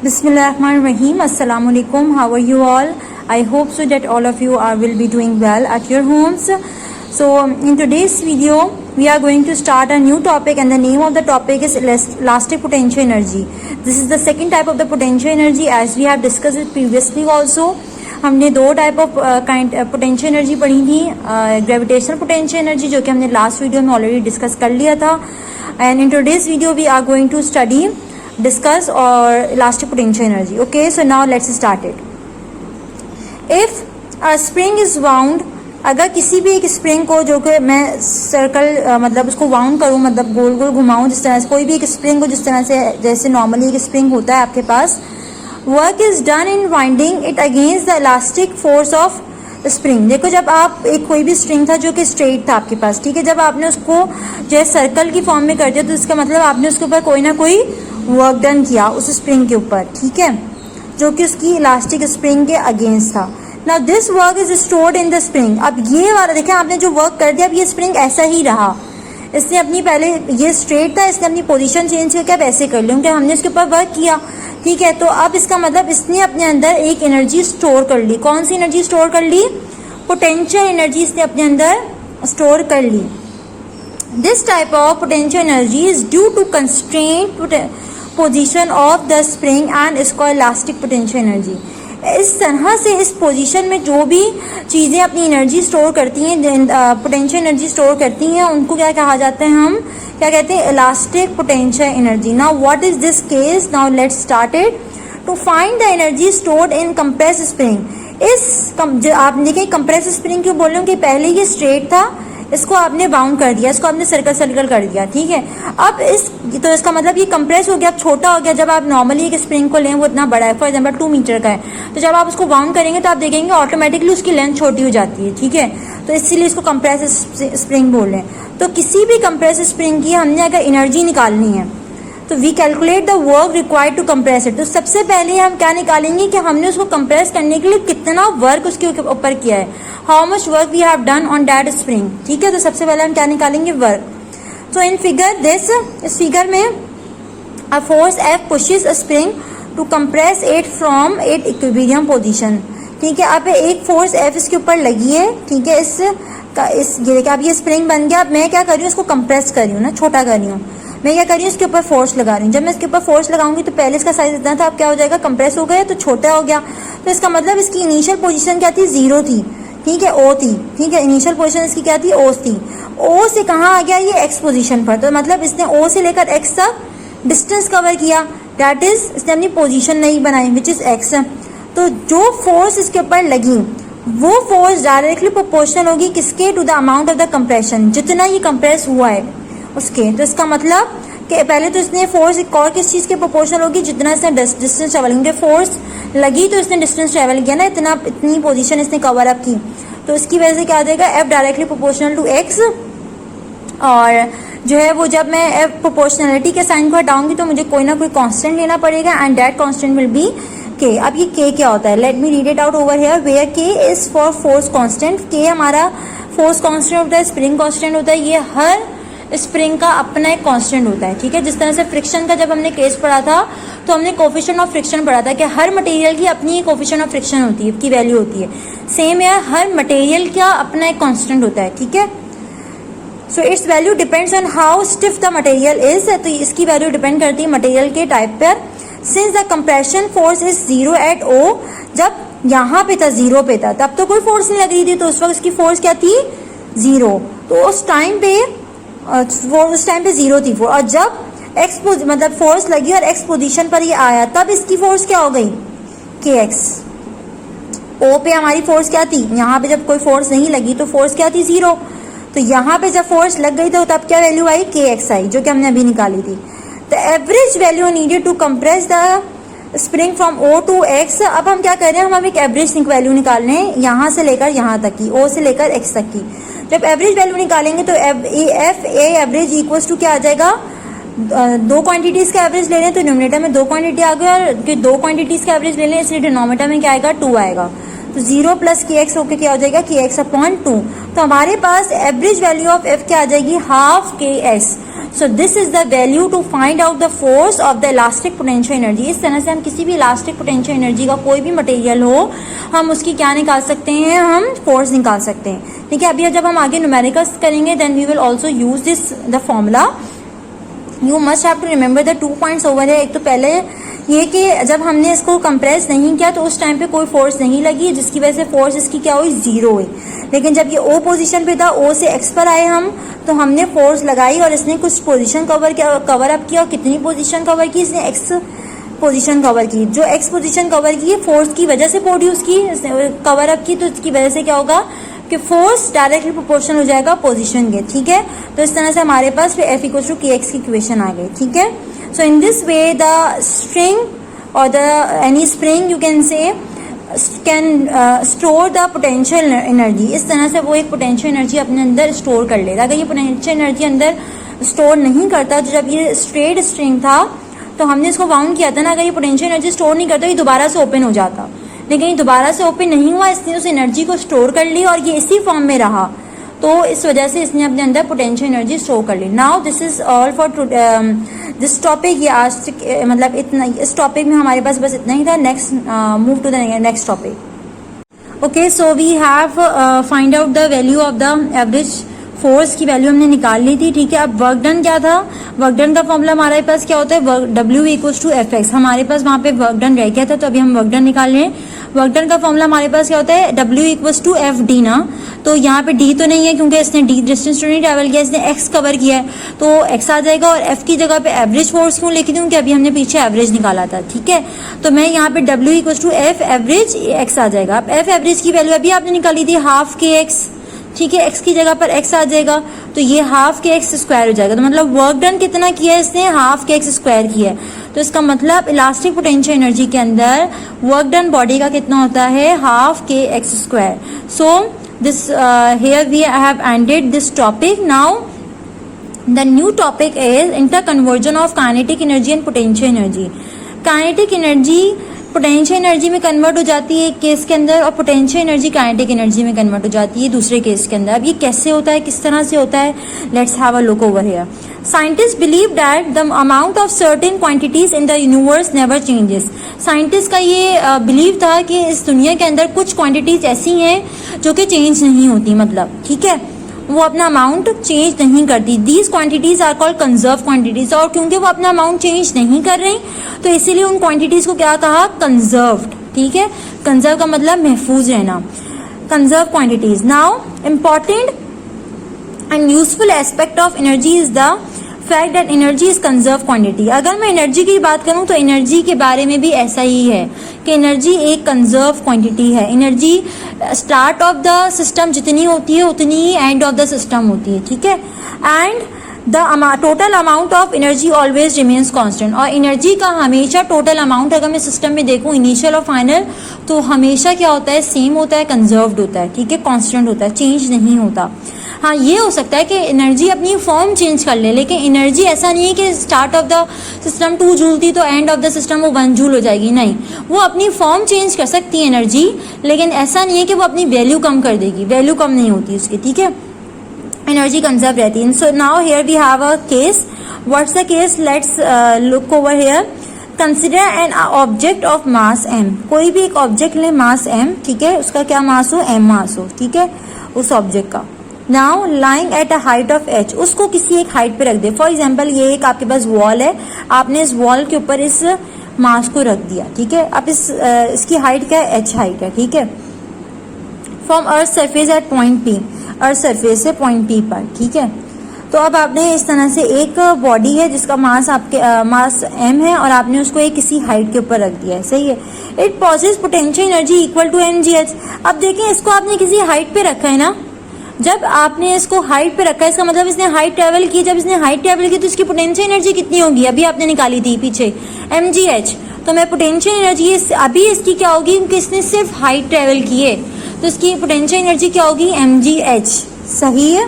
Bismillahirrahmanirrahim. Assalamu alaikum. How are you all? I hope so that all of you will be doing well at your homes. So in today's video we are going to start a new topic, and the name of the topic is elastic potential energy. This is the second type of the potential energy, as we have discussed it previously also. हमने दो type of potential energy पढ़ी थी, gravitational potential energy जो कि हमने last video में already discuss कर लिया था, and in today's video we are going to study discuss और elastic potential energy. Okay, so now let's start it. If a spring is wound, अगर किसी भी एक स्प्रिंग को, जो कि मैं सर्कल मतलब उसको वाउंड करूँ, मतलब गोल गोल घुमाऊँ, जिस तरह से कोई भी एक स्प्रिंग को जिस तरह से जैसे नॉर्मली एक स्प्रिंग होता है आपके पास, work is done in winding it against the elastic force of spring. देखो, जब आप एक कोई भी स्ट्रिंग था जो कि स्ट्रेट था आपके पास, ठीक है, जब आपने उसको जो है सर्कल की फॉर्म में कर दिया तो इसका मतलब आपने उसके ऊपर कोई ना कोई वर्क डन किया उस स्प्रिंग के ऊपर, ठीक है, जो कि उसकी इलास्टिक स्प्रिंग के अगेंस्ट था. Now this work is stored in the spring. अब ये वाला देखें, आपने जो वर्क कर दिया, अब ये स्प्रिंग ऐसा ही रहा, इसने अपनी पहले ये स्ट्रेट था, इसने अपनी पोजीशन चेंज करके अब ऐसे कर लिया, क्योंकि हमने इसके ऊपर वर्क किया, ठीक है. तो अब इसका मतलब इसने अपने अंदर एक एनर्जी स्टोर कर ली. कौन सी एनर्जी स्टोर कर ली? पोटेंशियल एनर्जी इसने अपने अंदर स्टोर कर ली. This type of potential energy is due to constraint position of the spring and इसको इलास्टिक पोटेंशियल एनर्जी. इस तरह से इस पोजीशन में जो भी चीज़ें अपनी एनर्जी स्टोर करती हैं, पोटेंशियल एनर्जी स्टोर करती हैं, उनको क्या कहा जाता है? हम क्या कहते हैं? Elastic potential energy. Now what is this case? Now let's start it. To find the energy stored in compress spring. जो आप देखिए, कंप्रेस स्प्रिंग क्यों बोल रहे हो कि पहले ये स्ट्रेट था, इसको आपने बाउंड कर दिया, इसको आपने सर्कल कर दिया, ठीक है. अब तो इसका मतलब ये कंप्रेस हो गया, अब छोटा हो गया. जब आप नॉर्मली एक स्प्रिंग को लें, वो इतना बड़ा है, फॉर एग्जाम्पल 2 मीटर का है, तो जब आप उसको बाउंड करेंगे तो आप देखेंगे ऑटोमेटिकली उसकी लेंथ छोटी हो जाती है, ठीक है. तो इसीलिए इसको कंप्रेस स्प्रिंग बोल रहे हैं. तो किसी भी कंप्रेस स्प्रिंग की हमने अगर एनर्जी निकालनी है तो we calculate the work required to compress it. तो सबसे पहले हम क्या निकालेंगे कि हमने उसको कंप्रेस करने के लिए कितना वर्क उसके ऊपर किया है, how much work we have done on that spring, ठीक है. तो सबसे पहले हम क्या निकालेंगे? Work. So in figure this, इस फिगर में a force F pushes a spring to compress it from it equilibrium position, ठीक है. अब एक फोर्स F इसके ऊपर लगी है, ठीक है. ये देखिए, अब ये स्प्रिंग बन गया. अब मैं क्या कर रही हूँ? इसको कंप्रेस कर रही हूँ ना, छोटा कर रही हूँ. मैं क्या कर रही हूँ? इसके ऊपर फोर्स लगा रही हूँ. जब मैं इसके ऊपर फोर्स लगाऊंगी तो पहले इसका साइज इतना था, अब क्या हो जाएगा? कंप्रेस हो गया तो छोटा हो गया. तो इसका मतलब इसकी इनिशियल पोजीशन क्या थी? 0 थी, ठीक है, O थी, ठीक है. इनिशियल पोजीशन इसकी क्या थी? O थी. O से कहाँ आ गया? ये X पोजीशन पर. तो मतलब इसने O से लेकर X तक डिस्टेंस कवर किया, दैट इज इसने अपनी पोजीशन नहीं बनाई, विच इज X. तो जो फोर्स इसके ऊपर लगी वो फोर्स डायरेक्टली प्रोपोर्शनल होगी किसके? To the amount of the compression, जितना ये कंप्रेस हुआ है उसके. तो इसका मतलब कि पहले तो इसने फोर्स एक और किस चीज़ के प्रोपोर्शनल होगी? जितना इसने डिस्टेंस ट्रेवल किया. फोर्स लगी तो इसने डिस्टेंस ट्रेवल किया ना, इतनी पोजीशन इसने कवर अप की, तो इसकी वजह से क्या आ जाएगा? F directly proportional to X. और जो है वो जब मैं F प्रोपोर्शनलिटी के साइन को हटाऊंगी तो मुझे कोई ना कोई कांस्टेंट लेना पड़ेगा, and that constant will be K. अब ये K क्या होता है? Let me read it out over here, where K is for force constant. K हमारा फोर्स कांस्टेंट होता है, स्प्रिंग कांस्टेंट होता है. ये हर स्प्रिंग का अपना एक कांस्टेंट होता है, ठीक है. जिस तरह से फ्रिक्शन का जब हमने केस पढ़ा था तो हमने कोफिशिएंट ऑफ फ्रिक्शन पढ़ा था कि हर मटेरियल की अपनी कोफिशिएंट ऑफ फ्रिक्शन होती है, की वैल्यू होती है. सेम है, हर मटेरियल का अपना एक कांस्टेंट होता है, ठीक है. So it's value depends on how stiff the material is. तो इसकी वैल्यू डिपेंड करती है मटेरियल के टाइप पर. Since the compression force is 0 at O, जब यहाँ पे था 0 पे था तब तो कोई फोर्स नहीं लग रही थी, तो उस वक्त इसकी फोर्स क्या थी? 0. तो उस टाइम पे 0 थी फोर्स. और जब X मतलब फोर्स लगी और X पोजीशन पर ये आया, तब इसकी फोर्स क्या हो गई? KX. O पे हमारी फोर्स क्या थी? यहाँ पे जब कोई फोर्स नहीं लगी तो फोर्स क्या थी? 0. तो यहाँ पे जब फोर्स लग गई तो तब क्या वैल्यू आई? KX आई, जो कि हमने अभी निकाली थी. The average value needed to compress the spring from O to X. अब हम क्या कर रहे हैं? हम एक एवरेज वैल्यू निकाल रहे हैं, यहाँ से लेकर यहाँ तक की, O से लेकर X तक की. जब एवरेज वैल्यू निकालेंगे तो F A average equals to क्या आ जाएगा? दो क्वांटिटीज का एवरेज ले लें तो डिनोमिनेटर में 2 क्वांटिटी आ गई, और 2 क्वांटिटीज का एवरेज ले लें इसलिए डिनोमिनेटर में क्या आएगा? 2 आएगा. तो 0 प्लस KX होकर क्या हो जाएगा? KX upon 2. तो हमारे पास एवरेज वैल्यू ऑफ F क्या आ जाएगी? Half KS. So this is the value to find out the force of the elastic potential energy. इस तरह से हम किसी भी इलास्टिक पोटेंशियल एनर्जी का कोई भी मटेरियल हो, हम उसकी क्या निकाल सकते हैं, हम फोर्स निकाल सकते हैं। ठीक है, अभी जब हम आगे न्यूमेरिकल्स करेंगे then we will also use this the formula. You must have to remember the 2 points over है। एक तो पहले ये कि जब हमने इसको कंप्रेस नहीं किया तो उस टाइम पे कोई फोर्स नहीं लगी, जिसकी वजह से फोर्स इसकी क्या हुई, 0 हुई। लेकिन जब ये O पोजीशन पे था, O से X पर आए हम, तो हमने फोर्स लगाई और इसने कुछ पोजीशन कवर अप किया। और कितनी पोजीशन कवर की इसने, X पोजीशन कवर की। जो X पोजीशन कवर की है फोर्स की वजह से प्रोड्यूस की, कवर अप की, तो इसकी वजह से क्या होगा कि फोर्स डायरेक्टली प्रोपोर्शनल हो जाएगा पोजीशन के। ठीक है, तो इस तरह से हमारे पास फिर F = kx की इक्वेशन आ गई। ठीक है, so in this way the string और the any spring you can say can store the potential energy. इस तरह से वो एक पोटेंशियल एनर्जी अपने अंदर स्टोर कर लेगा। अगर ये पोटेंशियल एनर्जी अंदर स्टोर नहीं करता, तो जब ये स्ट्रेट स्ट्रिंग था तो हमने इसको बाउंड किया था ना, अगर ये पोटेंशियल एनर्जी स्टोर नहीं करता ये दोबारा से ओपन हो जाता, लेकिन ये दोबारा से ओपन नहीं हुआ, इसने उस एनर्जी को स्टोर कर ली और ये इसी फॉर्म में रहा, तो इस वजह से इसने अपने अंदर पोटेंशियल एनर्जी स्टोर कर ली। Now this is all for this topic. ये आज मतलब इतना, इस टॉपिक में हमारे पास बस इतना ही था। Next move to the next topic. Okay, so we have find out the value of the average force की वैल्यू हमने निकाल ली थी। ठीक है, अब वर्क डन क्या था, वर्क डन का फॉर्मूला हमारे पास क्या होता है, W = Fx। हमारे पास वहां पे वर्क डन रह गया था, तो अभी हम वर्क डन निकाल रहे हैं। वर्क डन का फॉर्मूला हमारे पास क्या होता है, W = Fd ना, तो यहाँ पे D तो नहीं है क्योंकि इसने D डिस्टेंस तो नहीं ट्रेवल किया, इसने X कवर किया है, तो X आ जाएगा। और F की जगह पे एवरेज फोर्स क्यों लिखी थी, क्योंकि अभी हमने पीछे एवरेज निकाला था। ठीक है, तो मैं यहाँ पे W = F एवरेज X आ जाएगा। अब F एवरेज की वैल्यू अभी आपने निकाली थी ½ kx। ठीक है, X की जगह पर X आ जाएगा, तो ये ½ kx² हो जाएगा। तो मतलब वर्क डन कितना किया है इसने, ½ kx² किया है। तो इसका मतलब इलास्टिक पोटेंशियल एनर्जी के अंदर वर्क डन बॉडी का कितना होता है, ½ kx²। So this here we have ended this topic. Now the new topic is inter conversion of kinetic energy and potential energy. Kinetic energy potential energy में convert हो जाती है एक केस के अंदर, और पोटेंशियल एनर्जी काइनेटिक एनर्जी में convert हो जाती है दूसरे केस के अंदर। अब ये कैसे होता है, किस तरह से होता है, let's have a look over here. Scientist believe that the amount of certain quantities in the universe never changes. Scientist का ये बिलीव था कि इस दुनिया के अंदर कुछ क्वांटिटीज ऐसी हैं जो कि चेंज नहीं होती, मतलब ठीक है, वो अपना अमाउंट चेंज नहीं करती। These quantities are called conserve quantities. और क्योंकि वो अपना अमाउंट चेंज नहीं कर रही, तो इसीलिए उन क्वांटिटीज को क्या कहा, कंजर्व्ड। ठीक है, कंजर्व का मतलब महफूज रहना, conserve quantities. Now important and useful aspect of energy is the fact that energy is conserve quantity. अगर मैं एनर्जी की बात करूं तो एनर्जी के बारे में भी ऐसा ही है कि एनर्जी एक कंजर्व क्वांटिटी है। Energy start of the system जितनी होती है उतनी ही एंड ऑफ द सिस्टम होती है। ठीक है, and the total amount of energy always remains constant. और एनर्जी का हमेशा टोटल अमाउंट अगर मैं सिस्टम में देखूं इनिशियल और फाइनल, तो हमेशा क्या होता है, सेम होता है, कंजर्व्ड होता है। ठीक है, कांस्टेंट होता है, चेंज नहीं होता। हाँ, ये हो सकता है कि एनर्जी अपनी फॉर्म चेंज कर ले, लेकिन एनर्जी ऐसा नहीं है कि start of the system 2 joule थी तो एंड ऑफ द सिस्टम वो 1 जूल हो जाएगी। नहीं, वो अपनी फॉर्म चेंज कर सकती है एनर्जी, लेकिन ऐसा नहीं है कि वो अपनी वैल्यू कम कर देगी, वैल्यू कम नहीं होती उसकी। ठीक है, एनर्जी कंजर्व रहती है। So now here we have a case. What's the case, let's look over here. Consider an object of mass m। कोई भी एक ऑब्जेक्ट ले, मास m, ठीक है, उसका क्या मास हो, m मास हो। ठीक है, उस ऑब्जेक्ट का। Now lying at a height of h, उसको किसी एक हाइट पे रख दे। फॉर एग्जाम्पल ये एक आपके पास वॉल है, आपने इस वॉल के ऊपर इस मास को रख दिया। ठीक है, अब इसकी हाइट क्या है, h हाइट है। ठीक है, from earth surface at point P, earth surface से पॉइंट P पर। ठीक है, तो अब आपने इस तरह से एक बॉडी है जिसका मास आपके मास m है, और आपने उसको एक किसी हाइट के ऊपर रख दिया है। सही है, it possess potential energy equal to mgh। अब देखें, इसको आपने किसी हाइट पे रखा है ना, जब आपने इसको हाइट पे रखा है इसका मतलब इसने हाइट ट्रेवल की। जब इसने हाइट ट्रेवल की तो इसकी पोटेंशियल एनर्जी कितनी होगी, अभी आपने निकाली थी पीछे, mgh। तो मैं पोटेंशियल एनर्जी अभी इसकी क्या होगी, क्योंकि इसने सिर्फ हाइट ट्रेवल की है, तो इसकी पोटेंशियल एनर्जी क्या होगी, mgh। सही है,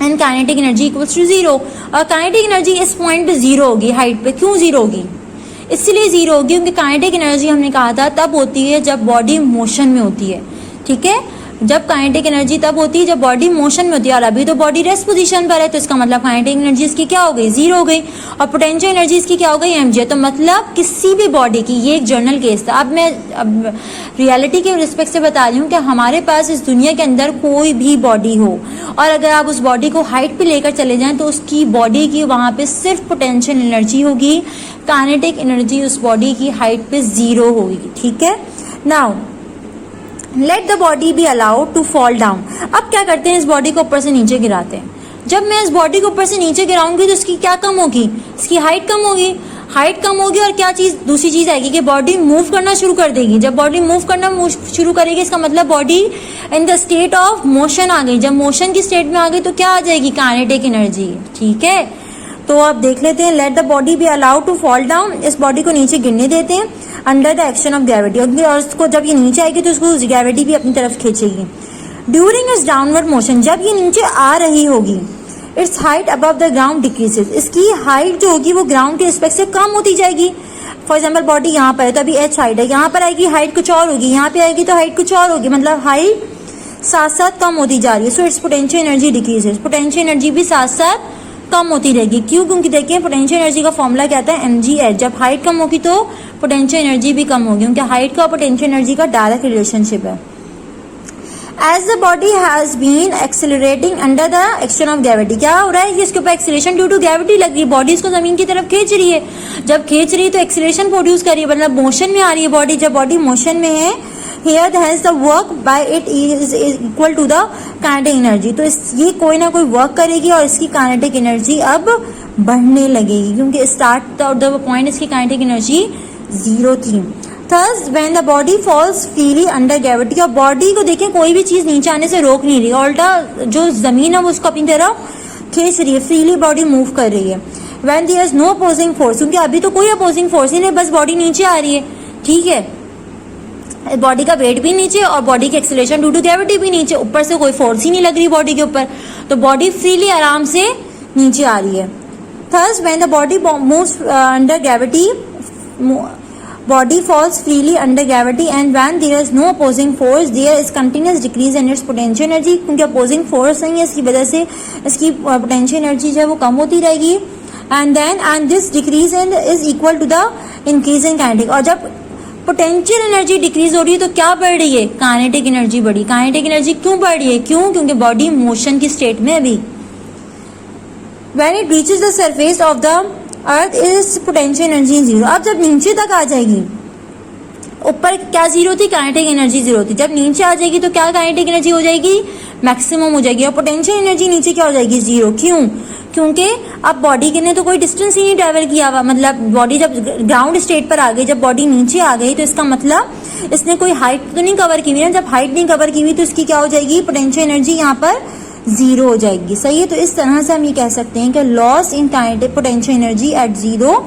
and kinetic energy equals to 0। और काइनेटिक एनर्जी इस पॉइंट पे 0 होगी, हाइट पे। क्यों 0 होगी, इसलिए 0 होगी क्योंकि काइनेटिक एनर्जी हमने कहा था तब होती है जब बॉडी मोशन में होती है। ठीक है, जब काइनेटिक एनर्जी तब होती है जब बॉडी मोशन में होती है, और अभी तो बॉडी रेस्ट पोजीशन पर है, तो इसका मतलब काइनेटिक एनर्जी इसकी क्या हो गई, जीरो हो गई, और पोटेंशियल एनर्जी इसकी क्या हो गई, mg। तो मतलब किसी भी बॉडी की, ये एक जर्नल केस था। अब मैं रियलिटी के रिस्पेक्ट से बता रही हूँ कि हमारे पास इस दुनिया के अंदर कोई भी बॉडी हो, और अगर आप उस बॉडी को हाइट पे लेकर चले जाएं तो उसकी बॉडी की वहाँ पे सिर्फ पोटेंशियल एनर्जी होगी, काइनेटिक एनर्जी उस बॉडी की हाइट पे जीरो होगी। ठीक है, now let the body be allowed to fall down. अब क्या करते हैं, इस बॉडी को ऊपर से नीचे गिराते हैं। जब मैं इस बॉडी को ऊपर से नीचे गिराऊंगी तो इसकी क्या कम होगी, इसकी हाइट कम होगी, हाइट कम होगी, और क्या चीज, दूसरी चीज आएगी कि बॉडी मूव करना शुरू कर देगी। जब बॉडी मूव करना शुरू करेगी इसका मतलब body in the state of motion आ गई। जब मोशन की स्टेट में आ गई तो क्या आ जाएगी, काइनेटिक एनर्जी। ठीक है, तो अब देख लेते हैं, let the body be allowed to fall down. इस बॉडी को नीचे गिरने देते हैं under the action of gravity, और उसको जब ये नीचे आएगी तो उसको ग्रेविटी भी अपनी तरफ खींचेगी। ड्यूरिंग इस डाउनवर्ड मोशन, जब ये नीचे आ रही होगी, it's height above the ground decreases, इसकी हाइट जो होगी वो ग्राउंड के रिस्पेक्ट से कम होती जाएगी। फॉर एग्जाम्पल बॉडी यहाँ पर है तो अभी एच हाइट है, यहाँ पर आएगी हाइट कुछ और होगी, यहाँ पे आएगी तो हाइट कुछ और होगी, मतलब हाइट साथ साथ कम होती जा रही है। So it's potential energy decreases, potential energy भी साथ साथ कम होती रहेगी। क्यों, क्योंकि देखिए पोटेंशियल एनर्जी का फॉर्मूला क्या आता है, mgh। जब हाइट कम होगी तो पोटेंशियल एनर्जी भी कम होगी, क्योंकि हाइट का पोटेंशियल एनर्जी का डायरेक्ट रिलेशनशिप है। As the body has been accelerating under the action of gravity, क्या हो रहा है कि इसके ऊपर एक्सेलरेशन ड्यू टू ग्रेविटी लग रही है, बॉडी इसको जमीन की तरफ खींच रही है। जब खींच रही है तो एक्सेलरेशन प्रोड्यूस कर रही है, मतलब मोशन में आ रही है बॉडी। जब बॉडी मोशन में है, here hence the work by it is equal to the kinetic energy, तो ये कोई ना कोई वर्क करेगी और इसकी काइनेटिक एनर्जी अब बढ़ने लगेगी, क्योंकि स्टार्ट द पॉइंट इसकी काइनेटिक एनर्जी जीरो थी। Thus when the body falls freely under gravity, और बॉडी को देखें कोई भी चीज नीचे आने से रोक नहीं रही, उल्टा जो जमीन है वो उसको अपनी तरफ खींच रही है, फ्रीली बॉडी मूव कर रही है। When there is no opposing force, क्योंकि अभी तो कोई अपोजिंग फोर्स ही नहीं, बस बॉडी नीचे आ रही है। ठीक है, बॉडी का वेट भी नीचे और बॉडी की एक्सेलरेशन ड्यू टू ग्रेविटी भी नीचे, ऊपर से कोई फोर्स ही नहीं लग रही बॉडी के ऊपर, तो बॉडी फ्रीली आराम से नीचे आ रही है। Thus when the body moves under gravity, body falls freely under gravity, and when there is no opposing force, there is continuous decrease in its potential energy, क्योंकि opposing force नहीं है इसकी वजह से इसकी potential energy जो है वो कम होती रहेगी। and this decrease is equal to the increase in kinetic, और जब पोटेंशियल एनर्जी डिक्रीज हो रही है तो क्या बढ़ रही है, काइनेटिक एनर्जी बढ़ी। काइनेटिक एनर्जी क्यों बढ़ रही है, क्यों, क्योंकि बॉडी मोशन की स्टेट में अभी। When it reaches the surface of the earth is potential energy zero, अब जब नीचे तक आ जाएगी, ऊपर क्या जीरो थी, काइनेटिक एनर्जी जीरो थी, जब नीचे आ जाएगी तो क्या काइनेटिक एनर्जी हो जाएगी, मैक्सिमम हो जाएगी, और पोटेंशियल एनर्जी नीचे क्या हो जाएगी, जीरो। क्यों, क्योंकि अब बॉडी के ने तो कोई डिस्टेंस ही नहीं ट्रैवल किया हुआ, मतलब बॉडी जब ग्राउंड स्टेट पर आ गई, जब बॉडी नीचे आ गई तो इसका मतलब इसने कोई हाइट तो नहीं कवर की हुई ना, जब हाइट नहीं कवर की हुई तो इसकी क्या हो जाएगी, पोटेंशियल एनर्जी यहाँ पर जीरो हो जाएगी। सही है, तो इस तरह से हम ये कह सकते हैं कि loss in kinetic potential energy at zero,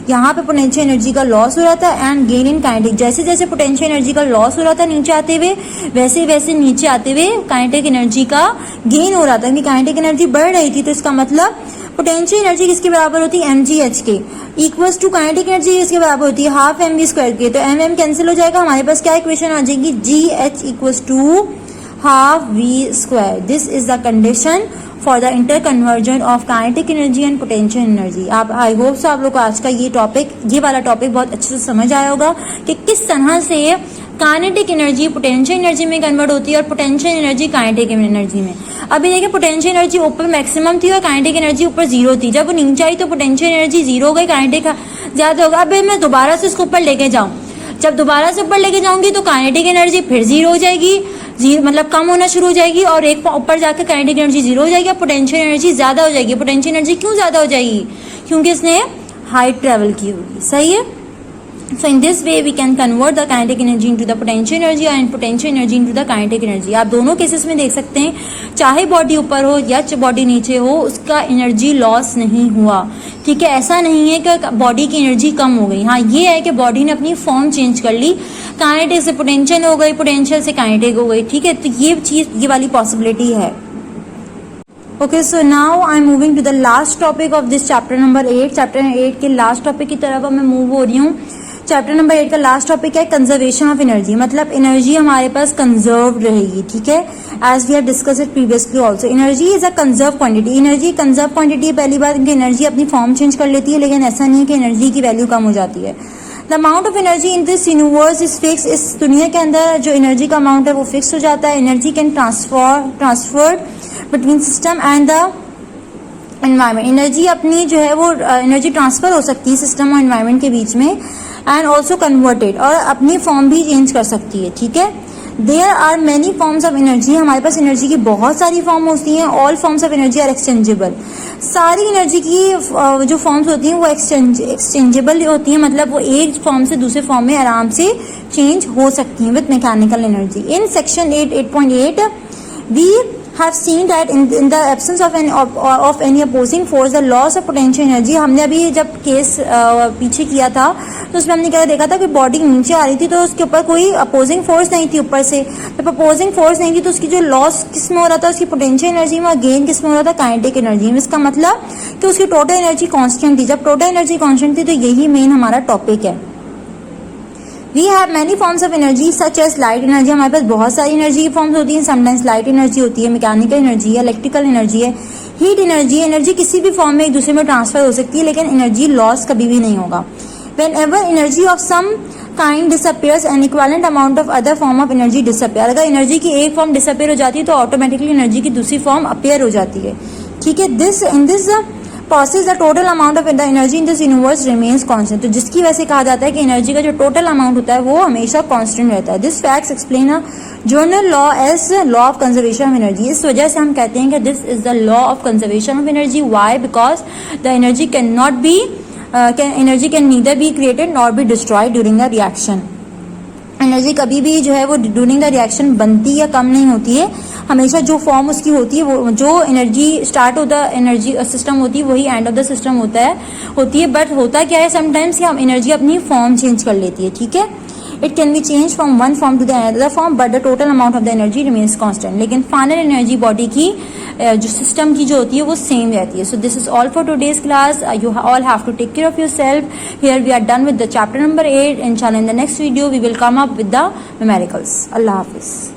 यहाँ पे पोटेंशियल एनर्जी का लॉस हो रहा था, एंड गेन इन काइनेटिक, जैसे जैसे पोटेंशियल एनर्जी का लॉस हो रहा था नीचे आते हुए, वैसे वैसे नीचे आते हुए काइनेटिक एनर्जी का गेन हो रहा था, क्योंकि काइनेटिक एनर्जी बढ़ रही थी। तो इसका मतलब पोटेंशियल एनर्जी किसके बराबर होती है, mgh के, इक्वल्स टू काइनेटिक एनर्जी इसके बराबर होती है हाफ mv स्क्वायर के। तो mm कैंसिल हो जाएगा, हमारे पास क्या इक्वेशन आ जाएगी, gh equals to half v square. This is the condition for the inter conversion of kinetic energy and potential energy. आप आई होप सो आप लोग को आज का ये वाला टॉपिक बहुत अच्छे से समझ आया होगा कि किस तरह से काइनेटिक एनर्जी पोटेंशियल एनर्जी में कन्वर्ट होती है और पोटेंशियल एनर्जी काइनेटिक एनर्जी में। अभी देखिए पोटेंशियल एनर्जी ऊपर मैक्सिमम थी और काइनेटिक एनर्जी ऊपर जीरो थी, जब वो नीचे आई तो पोटेंशियल एनर्जी जीरो हो गई, काइनेटिक ज्यादा होगा। अब मैं दोबारा से इसको ऊपर लेके जाऊं, जब दोबारा से ऊपर लेके जाऊंगी तो काइनेटिक एनर्जी फिर जीरो हो जाएगी, मतलब कम होना शुरू हो जाएगी, और एक ऊपर जाकर काइनेटिक एनर्जी जीरो हो जाएगी और पोटेंशियल एनर्जी ज्यादा हो जाएगी। पोटेंशियल एनर्जी क्यों ज्यादा हो जाएगी, क्योंकि इसने हाइट ट्रेवल की होगी। सही है, so in this way we can convert the kinetic energy into the potential energy and potential energy into the kinetic energy। आप दोनों केसेस में देख सकते हैं, चाहे बॉडी ऊपर हो या बॉडी नीचे हो, उसका एनर्जी लॉस नहीं हुआ। ठीक है, ऐसा नहीं है कि बॉडी की एनर्जी कम हो गई, हाँ ये है कि बॉडी ने अपनी फॉर्म चेंज कर ली, काइनेटिक से पोटेंशियल हो गई, पोटेंशियल से काइनेटिक हो गई। ठीक है, तो ये वाली पॉसिबिलिटी है। Okay, so now I am moving to the last topic of this chapter number 8। Chapter 8 के लास्ट टॉपिक की तरफ मैं मूव हो रही हूँ। चैप्टर नंबर 8 का लास्ट टॉपिक है कंजर्वेशन ऑफ एनर्जी, मतलब एनर्जी हमारे पास कंजर्व रहेगी, ठीक है, as we have discuss it previously also. Energy is a conserve quantity, energy conserve quantity है। पहली बात कि एनर्जी अपनी फॉर्म चेंज कर लेती है, लेकिन ऐसा नहीं है कि एनर्जी की वैल्यू कम हो जाती है। The amount of energy in this universe is fix, इस दुनिया के अंदर जो एनर्जी का अमाउंट है वो फिक्स हो जाता है। Energy can transfer between system and the environment, energy अपनी जो है वो एनर्जी ट्रांसफर हो सकती है सिस्टम और एनवायरमेंट के बीच में, एंड ऑल्सो कन्वर्टेड, और अपनी फॉर्म भी चेंज कर सकती है, ठीक है। There are many forms of energy, हमारे पास एनर्जी की बहुत सारी फॉर्म होती हैं। All forms of energy are exchangeable, सारी एनर्जी की जो फॉर्म्स होती हैं वो एक्सचेंजेबल होती हैं, मतलब वो एक फॉर्म से दूसरे फॉर्म में आराम से चेंज हो सकती हैं with mechanical energy. In section 8.8 we have seen that in the absence of any opposing force the loss of potential energy, हमने अभी जब केस पीछे किया था तो उसमें हमने क्या देखा था कि बॉडी नीचे आ रही थी तो उसके ऊपर कोई अपोजिंग फोर्स नहीं थी ऊपर से। जब अपोजिंग फोर्स नहीं थी तो उसकी जो लॉस किस में हो रहा था, उसकी पोटेंशियल एनर्जी में, और गेन किस में हो रहा था, काइनेटिक एनर्जी में। इसका मतलब कि उसकी टोटल एनर्जी कांस्टेंट थी। जब टोटल एनर्जी कांस्टेंट थी तो यही मेन हमारा टॉपिक है। We have many forms of energy such as light energy, हमारे पास बहुत सारी एनर्जी की फॉर्म्स होती हैं। समटाइम्स लाइट एनर्जी होती है, मैकेनिकल एनर्जी है, इलेक्ट्रिकल एनर्जी है, हीट एनर्जी। एनर्जी किसी भी फॉर्म में एक दूसरे में ट्रांसफर हो सकती है, लेकिन एनर्जी लॉस कभी भी नहीं होगा। Whenever energy of some kind disappears an equivalent amount of other form of energy disappear, अगर एनर्जी की एक फॉर्म डिसअपियर हो जाती है तो ऑटोमेटिकली एनर्जी की दूसरी फॉर्म अपियर हो जाती है, ठीक है। In this process the total amount of the energy in this universe remains constant, तो जिसकी वजह से कहा जाता है कि एनर्जी का जो टोटल अमाउंट होता है वो हमेशा कांस्टेंट रहता है। This facts explain a general law as law of conservation of energy, इस वजह से हम कहते हैं कि this is the law of conservation of energy. Why? Because the energy can not be energy can neither be created nor be destroyed during the reaction. Energy कभी भी जो है वो ड्यूरिंग द रिएक्शन बनती या कम नहीं होती है, हमेशा जो फॉर्म उसकी होती है, वो जो energy start of the energy system होती है वही एंड ऑफ द सिस्टम होती है। बट होता क्या है समटाइम्स कि हम एनर्जी अपनी फॉर्म चेंज कर लेती है, ठीक है। It can be change from one form to the another form but the total amount of the energy remains constant, लेकिन फाइनल एनर्जी बॉडी की जो सिस्टम की जो होती है वो सेम रहती है। So this is all for today's class. You all have to take care of yourself. Here we are done with the chapter number 8। इंशाल्लाह in the next video we will come up with the numericals. अल्लाह हाफिज।